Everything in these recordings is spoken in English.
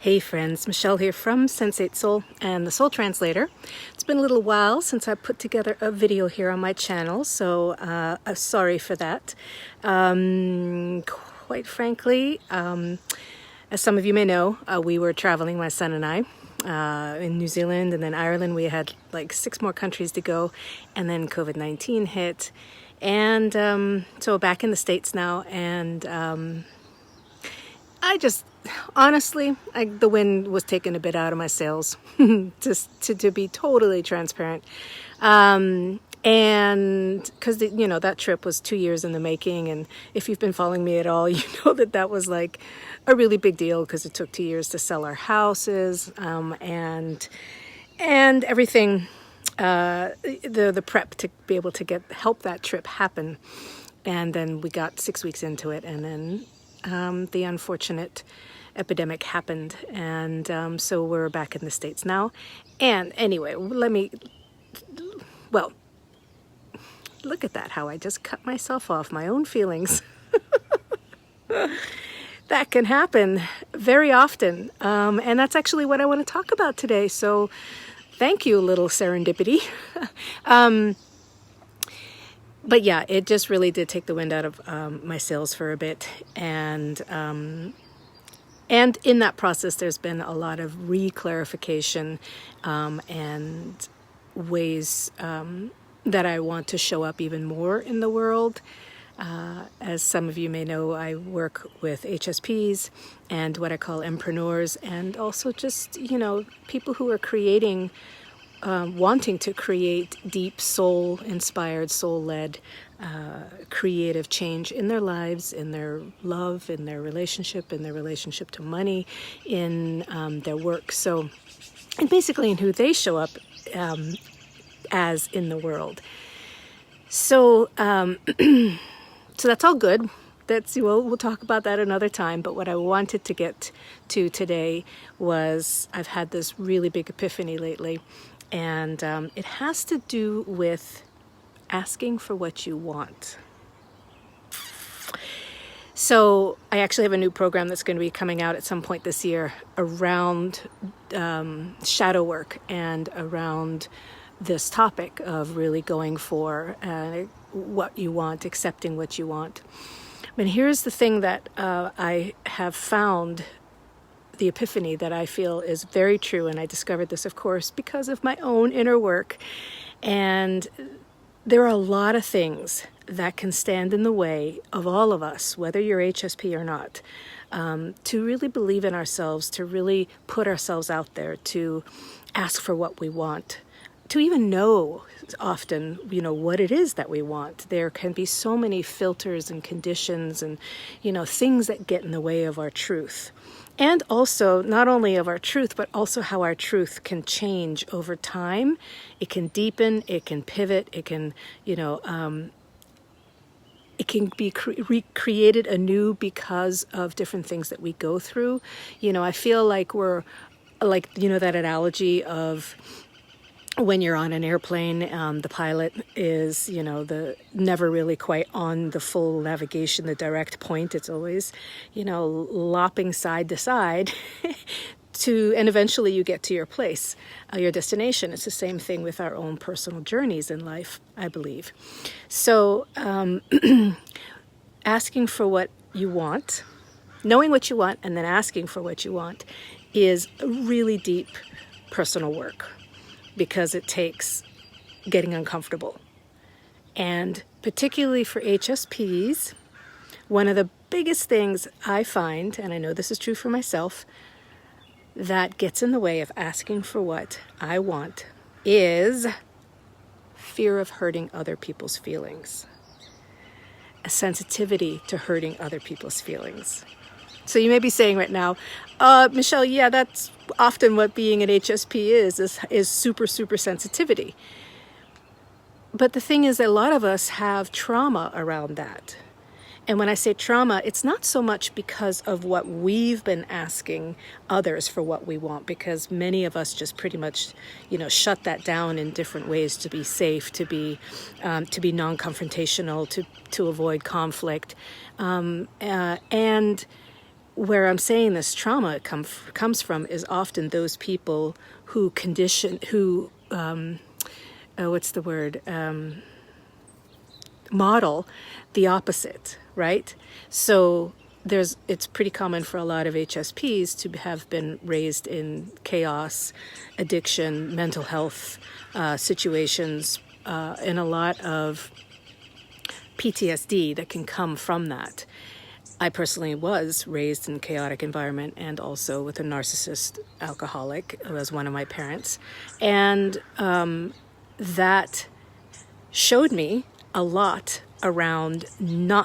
Hey friends, Michelle here from Sensate Soul and the Soul Translator. It's been a little while since I put together a video here on my channel, so sorry for that. Quite frankly, as some of you may know, we were traveling, my son and I, in New Zealand and then Ireland. We had like 6 more countries to go, and then COVID-19 hit. And so back in the States now, and honestly, the wind was taking a bit out of my sails, just to be totally transparent. And because, that trip was 2 years in the making. And if you've been following me at all, you know that was like a really big deal because it took 2 years to sell our houses and everything, the prep to be able to help that trip happen. And then we got 6 weeks into it, and then the unfortunate epidemic happened, and so we're back in the States now. And anyway, look at that, how I just cut myself off, my own feelings. That can happen very often, and that's actually what I want to talk about today, so thank you, little serendipity. But yeah, it just really did take the wind out of my sails for a bit, and in that process, there's been a lot of re-clarification and ways that I want to show up even more in the world. As some of you may know, I work with HSPs and what I call empreneurs, and also just, people who are creating, wanting to create deep soul-inspired, soul-led, creative change in their lives, in their love, in their relationship to money, in their work. So, and basically in who they show up as in the world. So, so that's all good. We'll talk about that another time. But what I wanted to get to today was I've had this really big epiphany lately. And it has to do with asking for what you want. So I actually have a new program that's going to be coming out at some point this year around shadow work and around this topic of really going for what you want, accepting what you want. And here's the thing that I have found, the epiphany that I feel is very true, and I discovered this, of course, because of my own inner work. And there are a lot of things that can stand in the way of all of us, whether you're HSP or not, to really believe in ourselves, to really put ourselves out there, to ask for what we want, to even know often, what it is that we want. There can be so many filters and conditions and, things that get in the way of our truth. And also, not only of our truth, but also how our truth can change over time. It can deepen, it can pivot, it can, it can be recreated anew because of different things that we go through. I feel like we're like, that analogy of when you're on an airplane, the pilot is, the never really quite on the full navigation, the direct point. It's always, lopping side to side and eventually you get to your place, your destination. It's the same thing with our own personal journeys in life, I believe. So asking for what you want, knowing what you want, and then asking for what you want is really deep personal work, because it takes getting uncomfortable. And particularly for HSPs, one of the biggest things I find, and I know this is true for myself, that gets in the way of asking for what I want is fear of hurting other people's feelings, a sensitivity to hurting other people's feelings. So you may be saying right now, Michelle, yeah, that's often what being an HSP is super, super sensitivity. But the thing is, a lot of us have trauma around that. And when I say trauma, it's not so much because of what we've been asking others for what we want, because many of us just pretty much, shut that down in different ways to be safe, to be non-confrontational, to avoid conflict. And where I'm saying this trauma comes from is often those people who model the opposite, right? So it's pretty common for a lot of HSPs to have been raised in chaos, addiction, mental health situations, and a lot of PTSD that can come from that. I personally was raised in a chaotic environment and also with a narcissist alcoholic who was one of my parents. And that showed me a lot around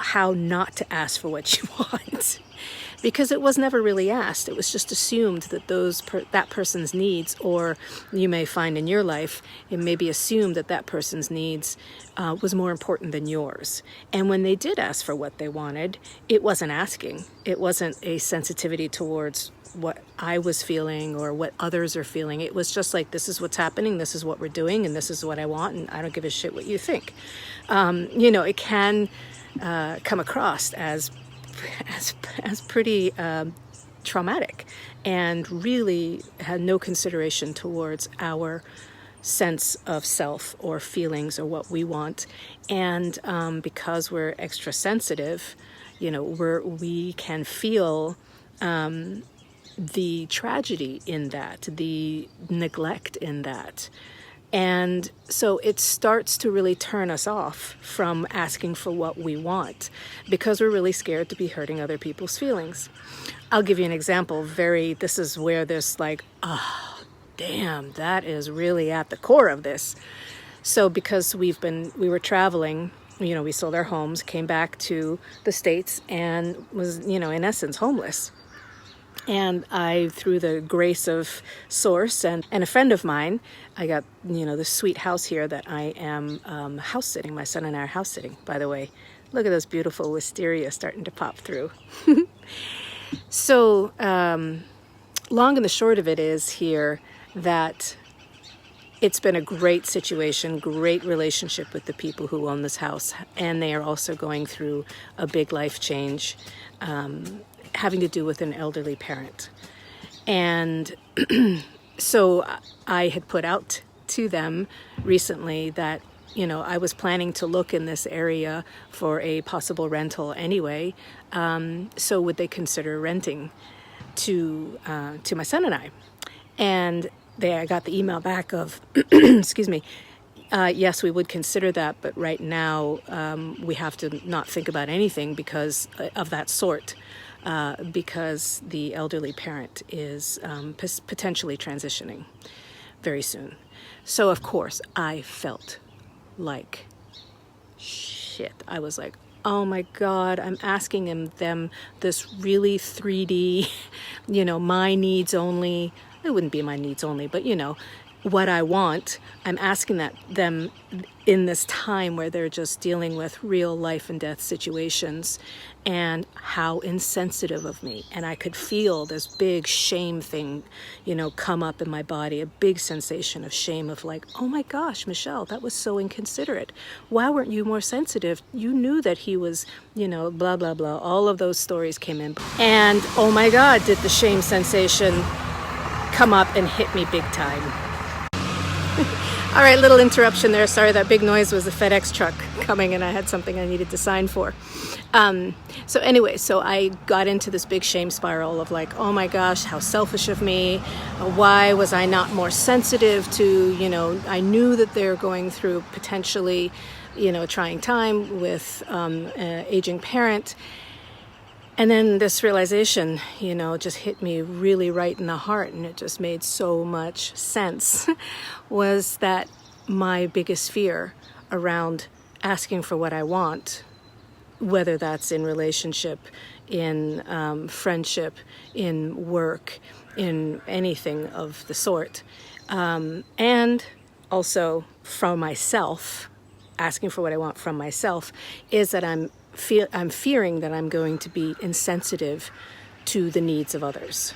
how not to ask for what you want. Because it was never really asked. It was just assumed that that person's needs, or you may find in your life, it may be assumed that that person's needs was more important than yours. And when they did ask for what they wanted, it wasn't asking. It wasn't a sensitivity towards what I was feeling or what others are feeling. It was just like, this is what's happening, this is what we're doing, and this is what I want, and I don't give a shit what you think. It can come across as pretty traumatic, and really had no consideration towards our sense of self or feelings or what we want. And because we're extra sensitive, we can feel the tragedy in that, the neglect in that. And so it starts to really turn us off from asking for what we want, because we're really scared to be hurting other people's feelings. I'll give you an example. This is where this oh, damn, that is really at the core of this. So because we were traveling, we sold our homes, came back to the States, and was, in essence, homeless. And I, through the grace of Source and a friend of mine, I got, this sweet house here that I am house sitting. My son and I are house sitting, by the way. Look at those beautiful wisteria starting to pop through. So, long and the short of it is here that it's been a great situation, great relationship with the people who own this house. And they are also going through a big life change, having to do with an elderly parent. And so I had put out to them recently that, I was planning to look in this area for a possible rental anyway. So would they consider renting to my son and I? And I got the email back of, excuse me, yes, we would consider that, but right now we have to not think about anything because of that sort. Because the elderly parent is potentially transitioning very soon. So, of course, I felt like shit. I was like, oh my God, I'm asking them this really 3D, my needs only. It wouldn't be my needs only, but, what I want. I'm asking them in this time where they're just dealing with real life and death situations, and how insensitive of me. And I could feel this big shame thing, come up in my body, a big sensation of shame of like, oh my gosh, Michelle, that was so inconsiderate. Why weren't you more sensitive? You knew that he was, blah, blah, blah. All of those stories came in. And oh my God, did the shame sensation come up and hit me big time. All right, little interruption there. Sorry, that big noise was a FedEx truck coming and I had something I needed to sign for. So anyway, so I got into this big shame spiral of like, oh my gosh, how selfish of me. Why was I not more sensitive to, I knew that they're going through potentially, a trying time with an aging parent. And then this realization, just hit me really right in the heart, and it just made so much sense, was that my biggest fear around asking for what I want, whether that's in relationship, in friendship, in work, in anything of the sort, and also from myself, asking for what I want from myself, is that I'm fearing that I'm going to be insensitive to the needs of others,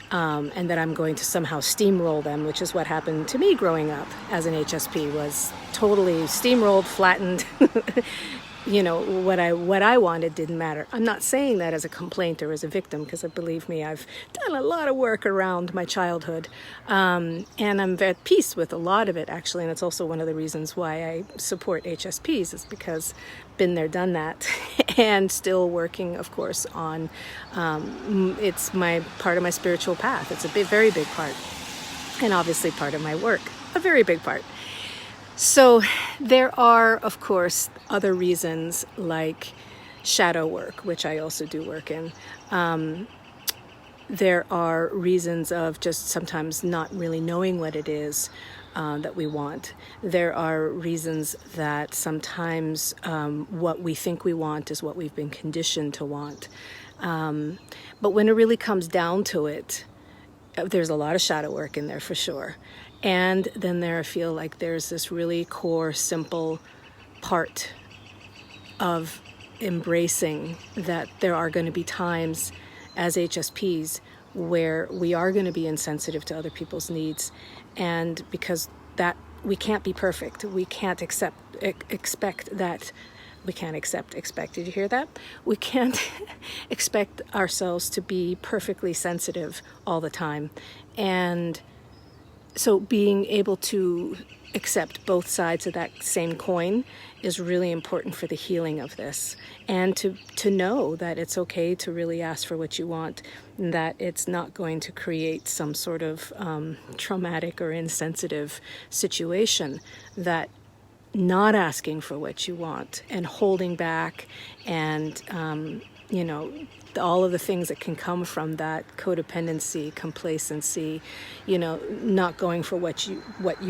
and that I'm going to somehow steamroll them, which is what happened to me growing up as an HSP, was totally steamrolled, flattened, you know, what I wanted didn't matter. I'm not saying that as a complaint or as a victim, because believe me, I've done a lot of work around my childhood, and I'm at peace with a lot of it, actually. And it's also one of the reasons why I support HSPs, is because been there, done that, and still working, of course, on it's my part of my spiritual path. It's a very big part, and obviously part of my work, a very big part. So there are, of course, other reasons like shadow work, which I also do work in. There are reasons of just sometimes not really knowing what it is that we want. There are reasons that sometimes what we think we want is what we've been conditioned to want. But when it really comes down to it, there's a lot of shadow work in there for sure. And then I feel like there's this really core, simple part of embracing that there are going to be times as HSPs where we are going to be insensitive to other people's needs. And because that we can't be perfect, we can't expect, did you hear that? We can't expect ourselves to be perfectly sensitive all the time. And so being able to accept both sides of that same coin is really important for the healing of this, and to know that it's okay to really ask for what you want, and that it's not going to create some sort of traumatic or insensitive situation, that not asking for what you want and holding back and you know, all of the things that can come from that, codependency, complacency, you know, not going for what you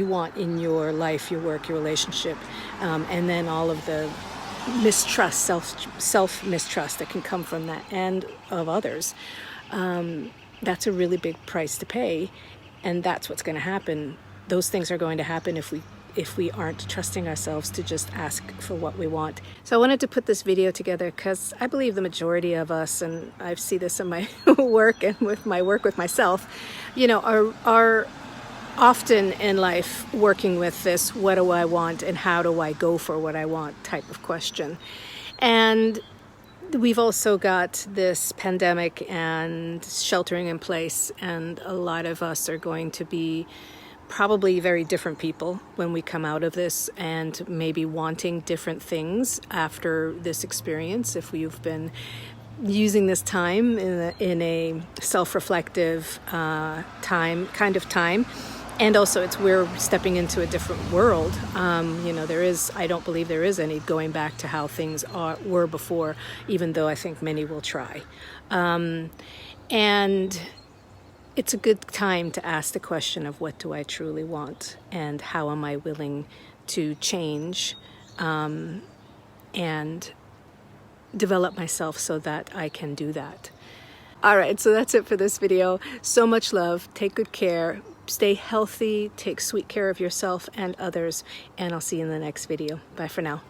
want in your life, your work, your relationship, and then all of the mistrust, self mistrust that can come from that and of others. That's a really big price to pay, and that's what's going to happen. Those things are going to happen if we aren't trusting ourselves to just ask for what we want. So I wanted to put this video together because I believe the majority of us, and I see this in my work and with my work with myself, you know, are often in life working with this what do I want and how do I go for what I want type of question. And we've also got this pandemic and sheltering in place, and a lot of us are going to be probably very different people when we come out of this, and maybe wanting different things after this experience. If you've been using this time in a self-reflective time, and also we're stepping into a different world. You know, I don't believe there is any going back to how things were before, even though I think many will try. And it's a good time to ask the question of what do I truly want, and how am I willing to change and develop myself so that I can do that. All right, so that's it for this video. So much love. Take good care. Stay healthy. Take sweet care of yourself and others. And I'll see you in the next video. Bye for now.